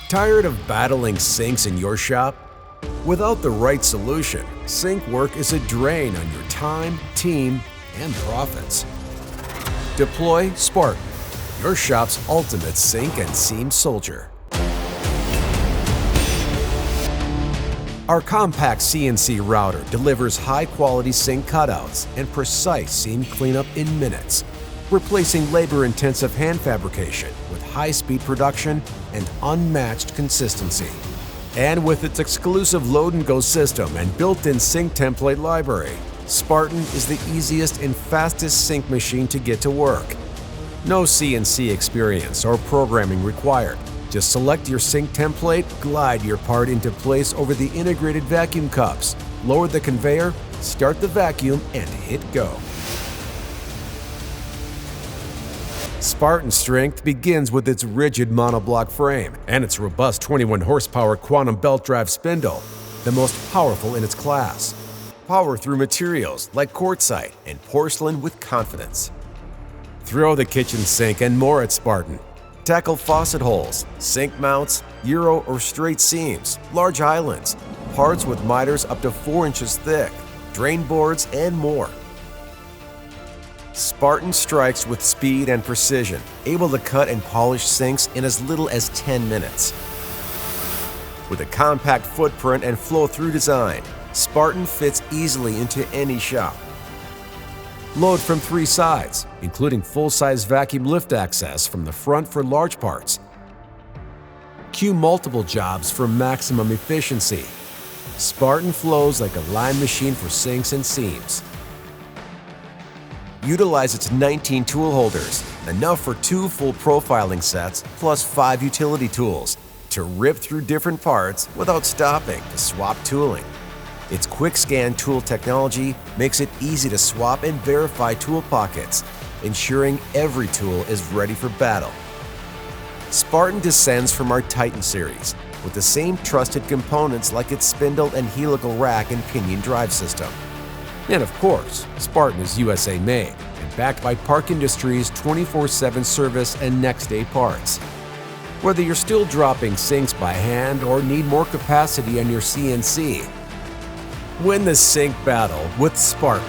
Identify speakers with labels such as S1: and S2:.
S1: Tired of battling sinks in your shop? Without the right solution, sink work is a drain on your time, team, and profits. Deploy Spartan, your shop's ultimate sink and seam soldier. Our compact CNC router delivers high-quality sink cutouts and precise seam cleanup in minutes, replacing labor-intensive hand fabrication with high-speed production and unmatched consistency. And with its exclusive load-and-go system and built-in sink template library, Spartan is the easiest and fastest sink machine to get to work. No CNC experience or programming required. Just select your sink template, glide your part into place over the integrated vacuum cups, lower the conveyor, start the vacuum, and hit go. Spartan's strength begins with its rigid monoblock frame and its robust 21 horsepower quantum belt drive spindle, the most powerful in its class. Power through materials like quartzite and porcelain with confidence. Throw the kitchen sink and more at Spartan. Tackle faucet holes, sink mounts, Euro or straight seams, large islands, parts with miters up to 4 inches thick, drain boards, and more. Spartan strikes with speed and precision, able to cut and polish sinks in as little as 10 minutes. With a compact footprint and flow-through design, Spartan fits easily into any shop. Load from 3 sides, including full-size vacuum lift access from the front for large parts. Queue multiple jobs for maximum efficiency. Spartan flows like a line machine for sinks and seams. Utilize its 19 tool holders, enough for 2 full profiling sets plus 5 utility tools, to rip through different parts without stopping to swap tooling. Its quick scan tool technology makes it easy to swap and verify tool pockets, ensuring every tool is ready for battle. Spartan descends from our Titan series with the same trusted components like its spindle and helical rack and pinion drive system. And of course, Spartan is USA made and backed by Park Industries' 24/7 service and next-day parts. Whether you're still dropping sinks by hand or need more capacity on your CNC, win the sink battle with Spartan.